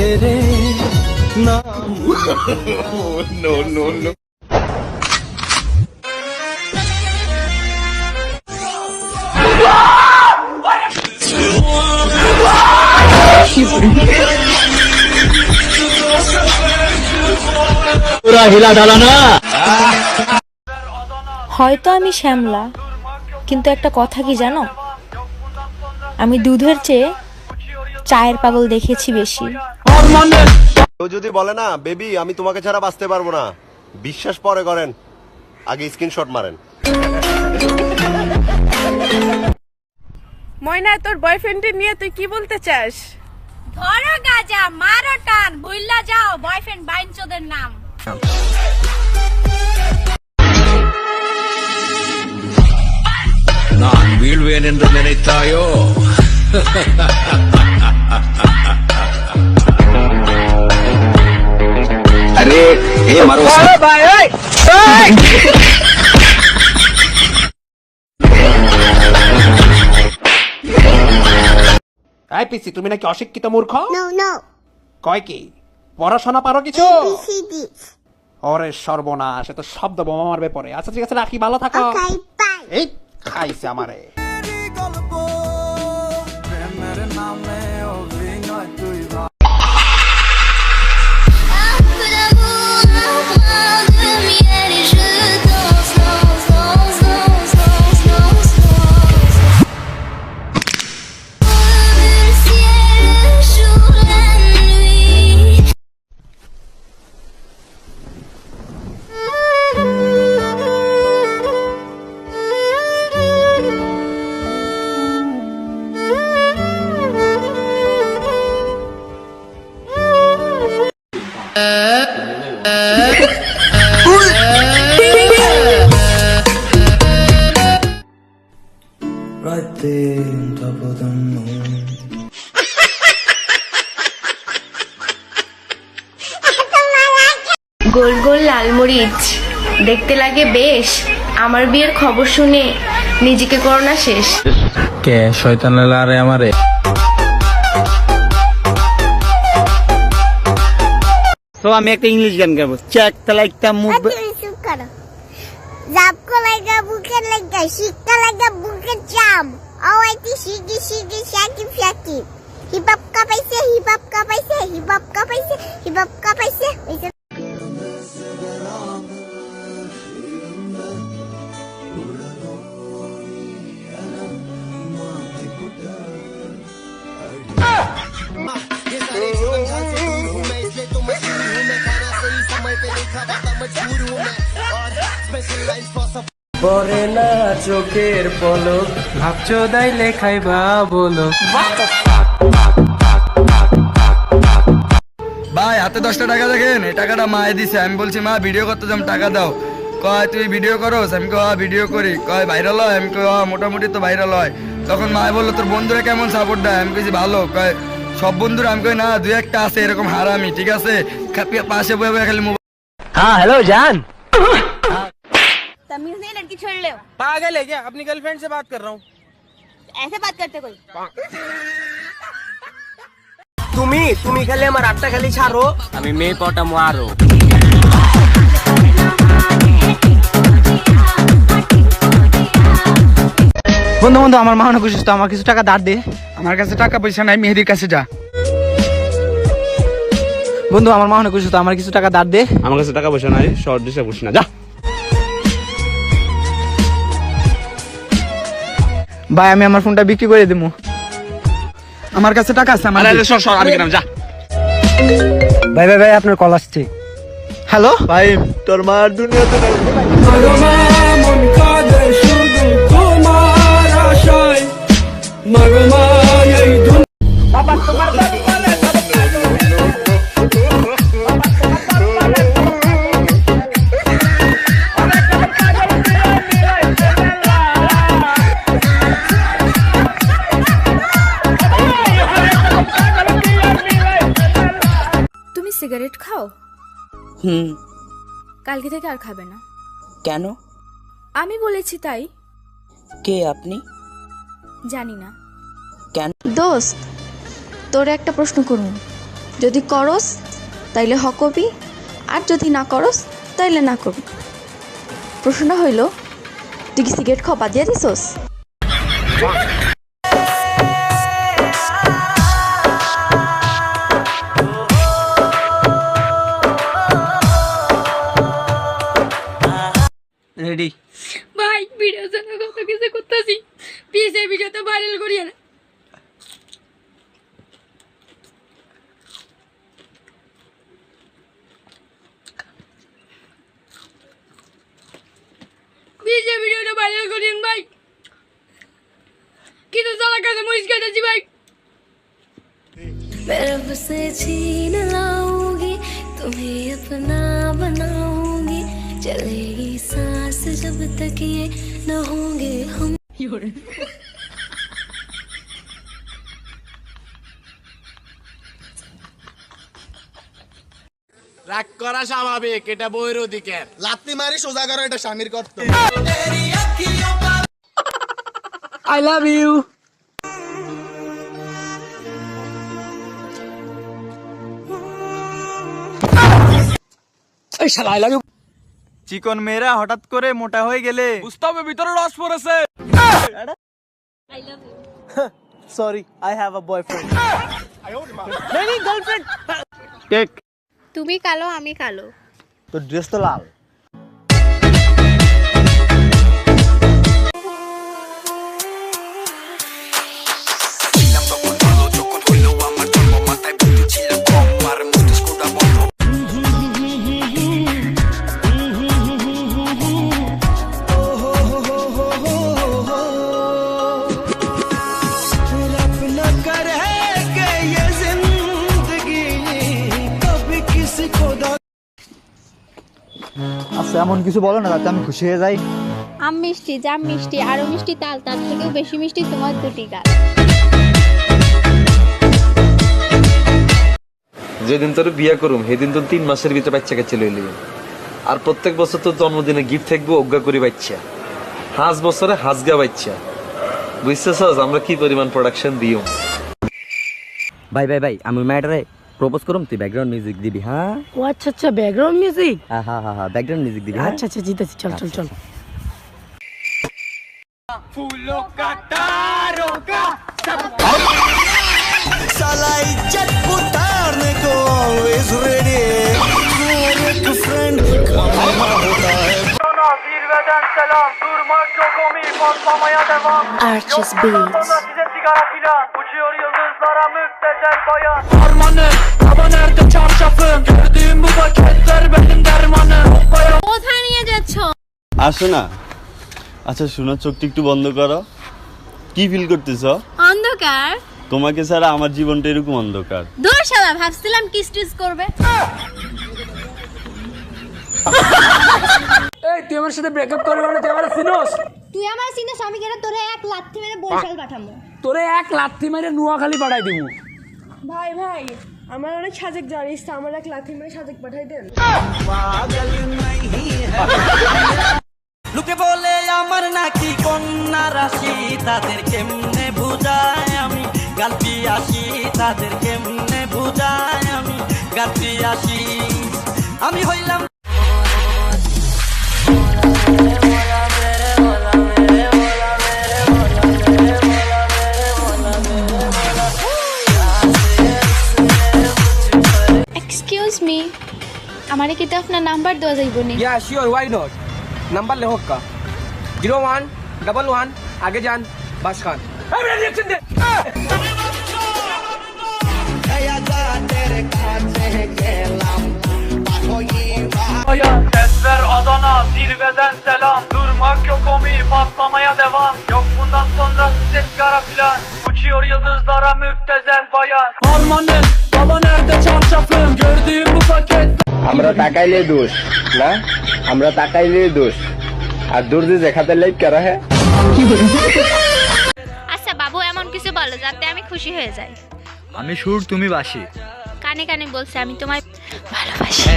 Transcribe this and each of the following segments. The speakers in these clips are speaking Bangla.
ছেড়ে নাম নো নো নো হয়তো আমি শ্যামলা, কিন্তু একটা কথা কি জানো, আমি দুধের চেয়ে চায়ের পাগল দেখেছি বেশি। কেউ যদি বলে না বেবি আমি তোমাকে ছাড়া বাঁচতে পারবো না, বিশ্বাস পরে করেন, আগে স্ক্রিনশট মারেন। ময়না, তোর বয়ফ্রেন্ডকে নিয়ে তুই কি বলতে চাস? ধরো গাজা, মারো টান, ভুইল্লা যাও বয়ফ্রেন্ড বাইনচোদের নাম। நான் வீழ்வேன் என்று நினைத்தாயோ? अरे हे मारो भाई এই পিসি, তুমি নাকি অশিক্ষিত মূর্খ? No, no. কয় কি পড়াশোনা পারো কিছু? ABCD. ওরে সর্বনাশ, এ তো শব্দ বোমা মারবে পরে। আচ্ছা ঠিক আছে, রাখি, ভালো থাকো। Okay, bye. এই খাইছে আমারে। Right there on top of the moon. গোল গোল লাল মরিচ দেখতে লাগে বেশ, আমার বিয়ের খবর শুনে নিজেকে করোনা শেষ। কে শয়তান লারে আমারে? তো আমি একটা ইংলিশ গান গাবো। চেক লাইকটা move Zapko laga bukan laga, shika laga bukan jam. Awaiti shigi shigi shaki shaki. Hip hop ka paise, hip hop ka paise, hip hop ka paise, hip hop ka paise. পরে না চোখের পলক, ভাবছো দাই লেখাই বা বলো। ভাই হাতে 10টা টাকা দেখেন, এই টাকাটা মায়ে দিছে। আমি বলছি মা ভিডিও করতে যাম, টাকা দাও। কয় তুই ভিডিও করোস? আমি কয় ভিডিও করি। কয় ভাইরাল হয়? আমি কয় মোটামুটি তো ভাইরাল হয়। তখন মায়ে বললো তোর বন্ধুরা কেমন সাপোর্ট দেয়? আমি কইছি ভালো। কয় সব বন্ধুরা? আমি কই না, দুই একটা আছে এরকম হারামি, ঠিক আছে? পাশে বয়ে বয়ে খালি মোবাইল। हाँ हेलो जान, तमीज नहीं लड़की छोड़ ले। पागल है क्या? अपनी गर्लफ्रेंड से बात कर रहा हूँ। ऐसे बात करते कोई? তুমি তুমি খালি আমার আটটা খালি ছাড়ো, আমি মেয়ে পটা মারো। বন্ধু বন্ধু, আমার মা অনেক অসুস্থ, আমার কিছু টাকা ধার দে। আমার কাছে টাকা পয়সা নাই, মেহেদির কাছে যা। বন্ধু আমার মা অনেক অসুস্থ, আমার কিছু টাকা ধার দে। আমার কাছে টাকা পয়সা নাই, শর্ট ডিস্টার্ব করিস না, যা। ভাই আমি আমার ফোনটা বিক্রি করে দেবো, আমার কাছে টাকা আছে। আমার আমি গেলাম, যা। ভাই ভাই ভাই আপনার কল আসছে। হ্যালো ভাই তোর মার দুনিয়াতে নাই। মন কাঁদে শুধু তোমার আশায়, মাগমা এই সিগারেট খাও? কালকে থেকে আর খাবে না। কেন? আমি বলেছি তাই। কে আপনি? জানি না। কেন? দোস্ত, তোরে একটা প্রশ্ন করুন, যদি করস তাইলে হ কবি, আর যদি না করস তাইলে না কবি। প্রশ্নটা হইল, তুই কি সিগারেট খাওয়া বাদ দিয়া দিছস? রেডি। ভাই ভিডিও জন্য কত কিছু করতেছি, প্লিজ এই ভিডিওটা ভাইরাল করিয়ে না। প্লিজ এই ভিডিওটা ভাইরাল করিয়েন ভাই, কিন্তু চলা কাছে মরিচ খাইতেছি ভাই। मैं रब से छीन लाऊंगी, तुम्हें अपना बनाऊंगी, चलेगी सांस जब तक ये न होंगे हम। রাগ করা স্বাভাবিক, এটা বইয়ের অধিকার। লাত্তি মারি সোজা করো, এটা স্বামীর কর্তব্য। I love you. এই শালা আই লাভ ইউ। চিকন মেয়েরা হঠাৎ করে মোটা হয়ে গেলে বুঝতে হবে ভিতরে রস পড়েছে। Sorry, I have a boyfriend. Cake. তুমি কালো, আমি কালো। তোর ড্রেস তো লাল। আচ্ছা, এমন কিছু বলো না যাতে আমি খুশি হয়ে যাই। আম মিষ্টি, জাম মিষ্টি, আরো মিষ্টি তাল, তার থেকেও বেশি মিষ্টি তোমার দুটি গাল। যেদিন তোর বিয়া করুম সেদিন তো 3 মাসের ভিতরে বাচ্চা কাচ্চা লইলি, আর প্রত্যেক বছর তোর জন্মদিনে গিফট থাকবো অজ্ঞা করি বাচ্চা, হাজ বছরে হাজগা বাচ্চা। বুঝতেছ আমরা কি পরিমাণ প্রোডাকশন দিও। ভাই ভাই ভাই, আমি ম্যাটারে প্রপোজ করুম, তুই ব্যাকগ্রাউন্ড মিউজিক দিবি। হ্যাঁ ও আচ্ছা আচ্ছা, ব্যাকগ্রাউন্ড মিউজিক। হ্যাঁ হ্যাঁ হ্যাঁ, ব্যাকগ্রাউন্ড মিউজিক দিবি। আচ্ছা আচ্ছা, জিতেছি, চল চল চল। ফুলো কাটারো কা साला इज्जत उतारने को always ready, मेरे एक friend कमाना होता है। zirveden selam, durmak yok omi, patlamaya devam. Arches Beats. Size sigara filan, uçuyor yıldızlara müptezel bayan. Harmanı, baba nerede çarşafın, gördüğüm bu paketler benim dermanım. কোথায় নিয়ে যাচ্ছ? আসো না। আচ্ছা শোনো, চোখটা একটু বন্ধ করো। কি ফিল করতেছ? অন্ধকার। তোমাকে ছাড়া আমার জীবনটা এরকম অন্ধকার। দূর শালা, ভাবছিলাম কিস টিস করবে। এই তুই আমার সাথে ব্রেকআপ করবি না? তুই আমার চিনোস? তুই আমার চিনিস, আমি কেন তোরে এক লাথি মেরে বরিশাল পাঠামু? তোরে এক লাথি মেরে নোয়াখালী পাঠাই দিব। ভাই ভাই, আমার অনেক সাজেক যাওয়ার ইচ্ছা, আমার এক লাথি মেরে সাজেক পাঠাই দেন। লোকে বলে আমার নাকি কন্যা রাশি, তাদের কেমনে বুঝায় আমি গালপি আসি, তাদের কেমনে বুঝায় আমি গালপি আসি। আমি হইলাম এক্সকিউজ মি, আমারে কি তো আপনার নাম্বার দেওয়া যাইব নি? Yeah sure, why not. Number লেখো কা 0111 আগে যান বাস খান। Sesler Adana, zirveden selam. Durmak yok omi, patlamaya devam. Yok bundan sonra size sigara filan, uçuyor yıldızlara müptezel bayan. Harmanı, baba nerede çarşafın, gördüğüm bu paket. আমরা তাকাইলে দোষ না, আমরা তাকাইলে দোষ, আর দর্জি দেখাতে লাইক করা হ্যাঁ। আচ্ছা বাবু, এমন কিছু বলো যাতে আমি খুশি হয়ে যাই। আমি সুর, তুমি বাসি। কানে কানে বলছে আমি তোমায় ভালোবাসি।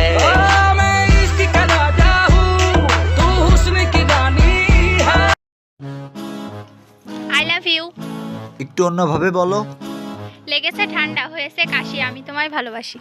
I love you. একটু অন্যভাবে বলো। লেগেছে ঠান্ডা, হয়েছে কাশি, আমি তোমায় ভালোবাসি।